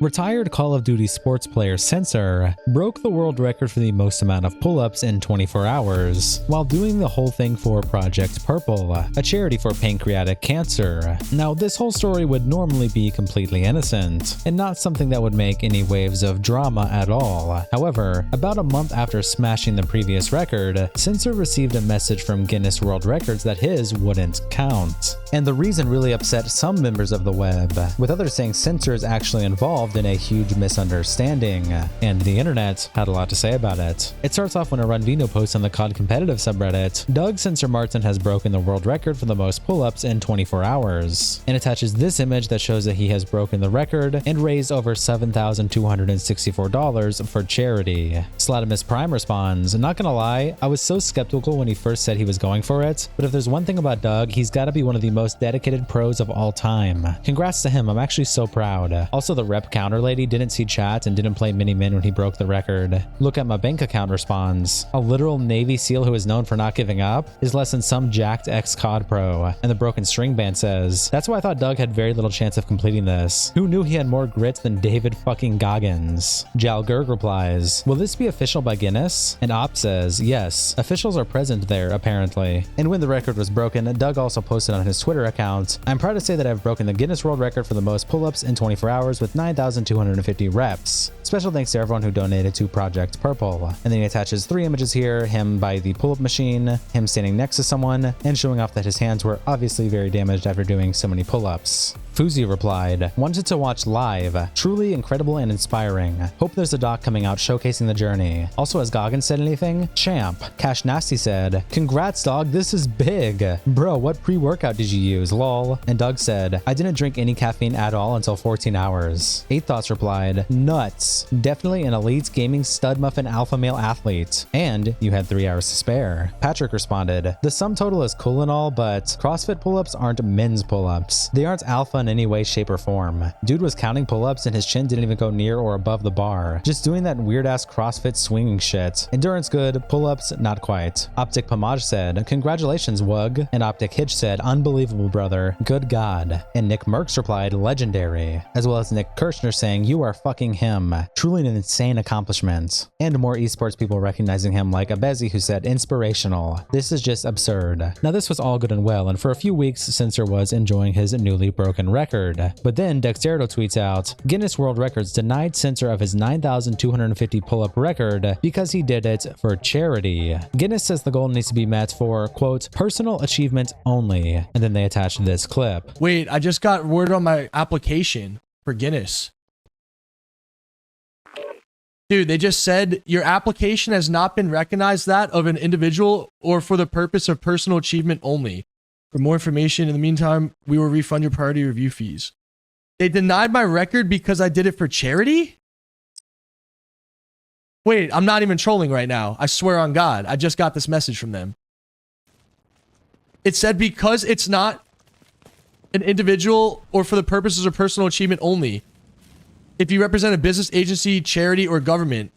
Retired Call of Duty sports player Sensor broke the world record for the most amount of pull-ups in 24 hours, while doing the whole thing for Project Purple, a charity for pancreatic cancer. Now, this whole story would normally be completely innocent, and not something that would make any waves of drama at all. However, about a month after smashing the previous record, Sensor received a message from Guinness World Records that his wouldn't count. And the reason really upset some members of the web, with others saying Sensor is actually involved in a huge misunderstanding, and the internet had a lot to say about it. It starts off when a Rundino posts on the COD competitive subreddit, Doug Sor Martin has broken the world record for the most pull-ups in 24 hours, and attaches this image that shows that he has broken the record and raised over $7,264 for charity. Slatimus Prime responds, not gonna lie, I was so skeptical when he first said he was going for it, but if there's one thing about Doug, he's gotta be one of the most dedicated pros of all time. Congrats to him, I'm actually so proud. Also, the rep counter lady didn't see chat and didn't play Mini-Min when he broke the record. Look at my bank account responds, a literal Navy SEAL who is known for not giving up is less than some jacked ex-COD pro. And the broken string band says, that's why I thought Doug had very little chance of completing this. Who knew he had more grit than David fucking Goggins? Jal Gerg replies, will this be official by Guinness? And Op says, yes, officials are present there apparently. And when the record was broken, Doug also posted on his Twitter account, I'm proud to say that I've broken the Guinness World Record for the most pull-ups in 24 hours with 9,250 reps. Special thanks to everyone who donated to Project Purple. And then he attaches 3 images here, him by the pull-up machine, him standing next to someone, and showing off that his hands were obviously very damaged after doing so many pull-ups. Fuzi replied, wanted to watch live. Truly incredible and inspiring. Hope there's a doc coming out showcasing the journey. Also, has Goggins said anything? Champ. Cash Nasty said, congrats dog, this is big. Bro, what pre-workout did you use, lol? And Doug said, I didn't drink any caffeine at all until 14 hours. 8 Thoughts replied, nuts. Definitely an elite gaming stud muffin alpha male athlete. And you had 3 hours to spare. Patrick responded, the sum total is cool and all, but CrossFit pull-ups aren't men's pull-ups. They aren't alpha in any way, shape, or form. Dude was counting pull-ups and his chin didn't even go near or above the bar. Just doing that weird-ass CrossFit swinging shit. Endurance good, pull-ups not quite. Optic Pomage said, congratulations, Wug. And Optic Hitch said, unbelievable, brother. Good God. And Nick Merckx replied, legendary. As well as Nick Kirchner saying, you are fucking him. Truly an insane accomplishment. And more esports people recognizing him like Abezi who said, inspirational. This is just absurd. Now this was all good and well, and for a few weeks Sensor was enjoying his newly broken record. But then Dexterito tweets out, Guinness World Records denied Sensor of his 9,250 pull-up record because he did it for charity. Guinness says the goal needs to be met for, quote, personal achievement only. And then they attached this clip. Wait, I just got word on my application for Guinness. Dude, they just said your application has not been recognized that of an individual or for the purpose of personal achievement only. For more information, in the meantime, we will refund your priority review fees. They denied my record because I did it for charity? Wait, I'm not even trolling right now. I swear on God, I just got this message from them. It said because it's not an individual or for the purposes of personal achievement only. If you represent a business, agency, charity, or government,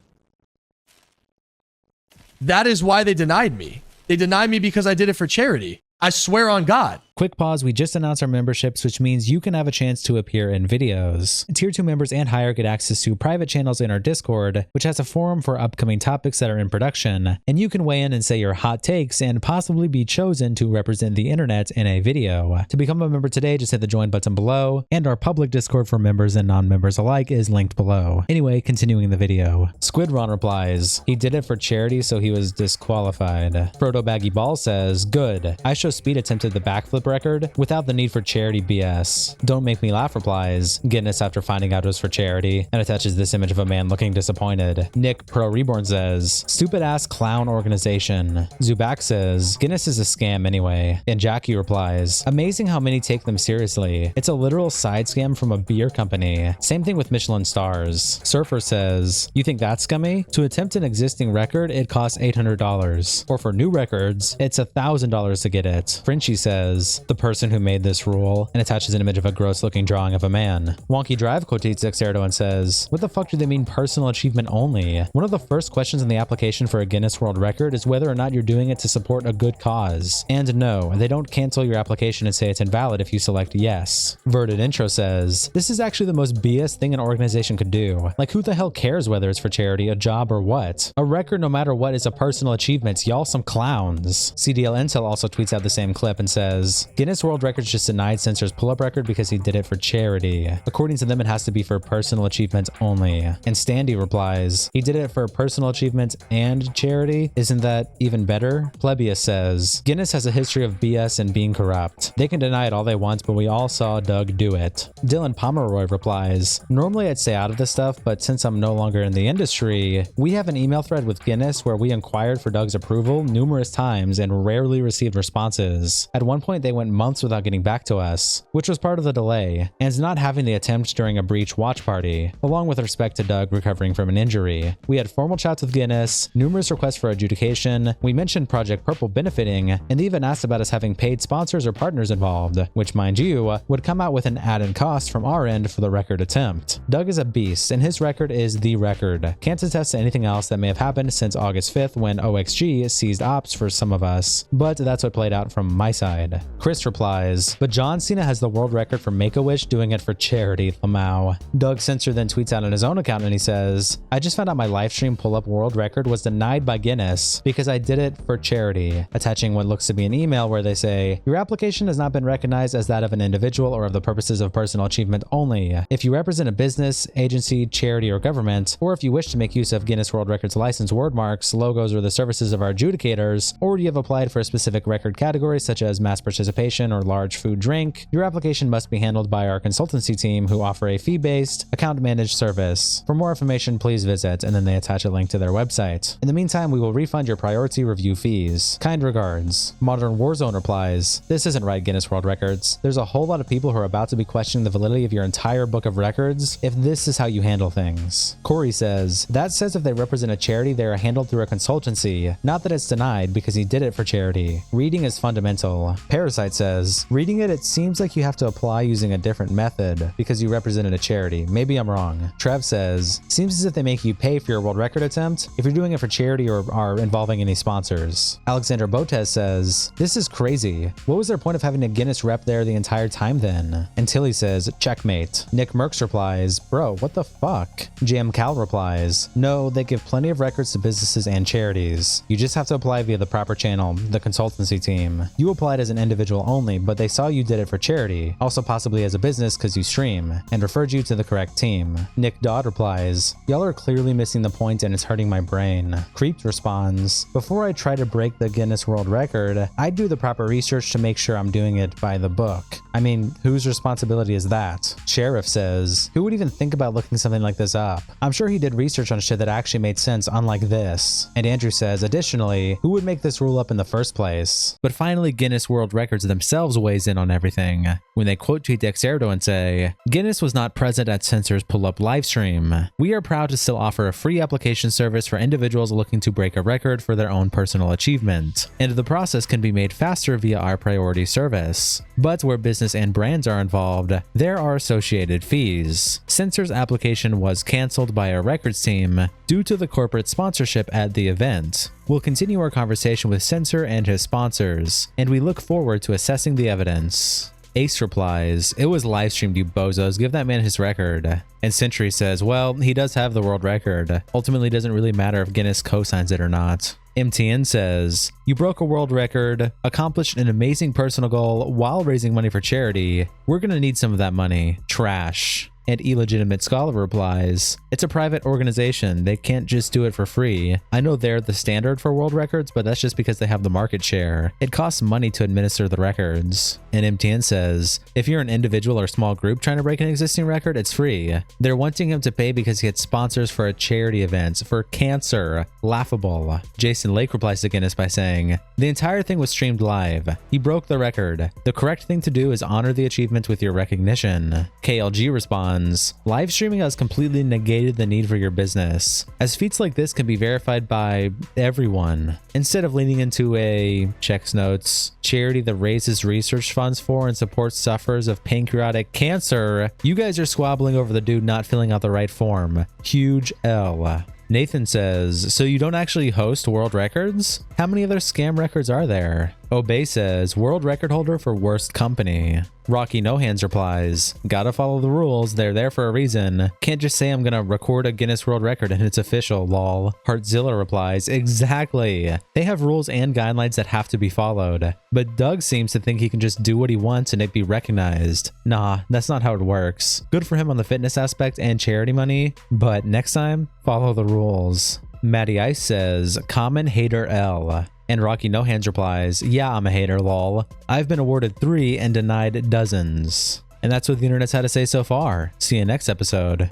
that is why they denied me. They denied me because I did it for charity. I swear on God. Quick pause, we just announced our memberships, which means you can have a chance to appear in videos. Tier 2 members and higher get access to private channels in our Discord, which has a forum for upcoming topics that are in production, and you can weigh in and say your hot takes and possibly be chosen to represent the internet in a video. To become a member today, just hit the join button below, and our public Discord for members and non-members alike is linked below. Anyway, continuing the video. Squidron replies, he did it for charity so he was disqualified. Frodo Baggy Ball says, good. I show Speed attempted the backflip record without the need for charity BS. Don't Make Me Laugh replies, Guinness after finding out it was for charity, and attaches this image of a man looking disappointed. Nick Pro Reborn says, stupid ass clown organization. Zubak says, Guinness is a scam anyway. And Jackie replies, amazing how many take them seriously. It's a literal side scam from a beer company. Same thing with Michelin stars. Surfer says, you think that's scummy? To attempt an existing record, it costs $800. Or for new records, it's $1,000 to get it. Frenchie says, says, the person who made this rule, and attaches an image of a gross looking drawing of a man. Wonky Drive quotes Dexerto and says, what the fuck do they mean personal achievement only? One of the first questions in the application for a Guinness World Record is whether or not you're doing it to support a good cause. And no, they don't cancel your application and say it's invalid if you select yes. Verted Intro says, this is actually the most BS thing an organization could do. Like, who the hell cares whether it's for charity, a job, or what? A record, no matter what, is a personal achievement. Y'all some clowns. CDL Intel also tweets out the same clip and says, Guinness World Records just denied Censor's pull-up record because he did it for charity. According to them, it has to be for personal achievement only. And Standy replies, he did it for personal achievement and charity? Isn't that even better? Plebius says, Guinness has a history of BS and being corrupt. They can deny it all they want, but we all saw Doug do it. Dylan Pomeroy replies, normally I'd stay out of this stuff, but since I'm no longer in the industry, we have an email thread with Guinness where we inquired for Doug's approval numerous times and rarely received responses. At one point, they went months without getting back to us, which was part of the delay, and not having the attempt during a breach watch party, along with respect to Doug recovering from an injury. We had formal chats with Guinness, numerous requests for adjudication, we mentioned Project Purple benefiting, and they even asked about us having paid sponsors or partners involved, which, mind you, would come out with an added cost from our end for the record attempt. Doug is a beast, and his record is the record. Can't attest to anything else that may have happened since August 5th when OXG seized ops for some of us, but that's what played out from my side. Chris replies, but John Cena has the world record for Make-A-Wish doing it for charity, Lamau. Doug Censor then tweets out on his own account and he says, I just found out my livestream pull-up world record was denied by Guinness because I did it for charity, attaching what looks to be an email where they say, your application has not been recognized as that of an individual or of the purposes of personal achievement only. If you represent a business, agency, charity, or government, or if you wish to make use of Guinness World Records license word marks, logos, or the services of our adjudicators, or you have applied for a specific record category such as mass participation or large food drink, your application must be handled by our consultancy team who offer a fee-based, account-managed service. For more information, please visit, and then they attach a link to their website. In the meantime, we will refund your priority review fees. Kind regards. Modern Warzone replies, this isn't right, Guinness World Records. There's a whole lot of people who are about to be questioning the validity of your entire book of records if this is how you handle things. Corey says, that says if they represent a charity, they are handled through a consultancy, not that it's denied because he did it for charity. Reading is fundamental. Parasite says, reading it seems like you have to apply using a different method because you represented a charity. Maybe I'm wrong. Trev says, seems as if they make you pay for your world record attempt if you're doing it for charity or are involving any sponsors. Alexander Botez says, this is crazy. What was their point of having a Guinness rep there the entire time then? And Tilly says, checkmate. Nick Merckx replies, bro, what the fuck? JM Cal replies, no, they give plenty of records to businesses and charities. You just have to apply via the proper channel, the consultancy team. You applied as an individual only, but they saw you did it for charity, also possibly as a business because you stream, and referred you to the correct team. Nick Dodd replies, y'all are clearly missing the point and it's hurting my brain. Creeped responds, before I try to break the Guinness World Record, I'd do the proper research to make sure I'm doing it by the book. I mean, whose responsibility is that? Sheriff says, who would even think about looking something like this up? I'm sure he did research on shit that actually made sense, unlike this. And Andrew says, additionally, who would make this rule up in the first place? But finally, Guinness World Records themselves weighs in on everything when they quote tweet Dexerto and say, Guinness was not present at Censor's pull-up livestream. We are proud to still offer a free application service for individuals looking to break a record for their own personal achievement, and the process can be made faster via our priority service. But where business and brands are involved, there are associated fees. Censor's application was canceled by our records team due to the corporate sponsorship at the event. We'll continue our conversation with Censor and his sponsors, and we look forward to assessing the evidence. Ace replies, it was live streamed, you bozos, give that man his record. And Century says, well, he does have the world record. Ultimately, it doesn't really matter if Guinness co-signs it or not. MTN says, you broke a world record, accomplished an amazing personal goal while raising money for charity. We're gonna need some of that money. Trash. And Illegitimate Scholar replies, it's a private organization. They can't just do it for free. I know they're the standard for world records, but that's just because they have the market share. It costs money to administer the records. And MTN says, if you're an individual or small group trying to break an existing record, it's free. They're wanting him to pay because he had sponsors for a charity event for cancer. Laughable. Jason Lake replies to Guinness by saying, the entire thing was streamed live. He broke the record. The correct thing to do is honor the achievement with your recognition. KLG responds, funds. Live streaming has completely negated the need for your business, as feats like this can be verified by everyone. Instead of leaning into a checks notes charity that raises research funds for and supports sufferers of pancreatic cancer, you guys are squabbling over the dude not filling out the right form. Huge L. Nathan says, so you don't actually host world records? How many other scam records are there? Obey says, world record holder for worst company. Rocky No Hands replies, gotta follow the rules, they're there for a reason. Can't just say I'm gonna record a Guinness World Record and it's official, lol. Heartzilla replies, exactly. They have rules and guidelines that have to be followed. But Doug seems to think he can just do what he wants and it be recognized. Nah, that's not how it works. Good for him on the fitness aspect and charity money, but next time, follow the rules. Matty Ice says, common hater L. And Rocky No Hands replies, yeah, I'm a hater, lol. I've been awarded 3 and denied dozens. And that's what the internet's had to say so far. See you next episode.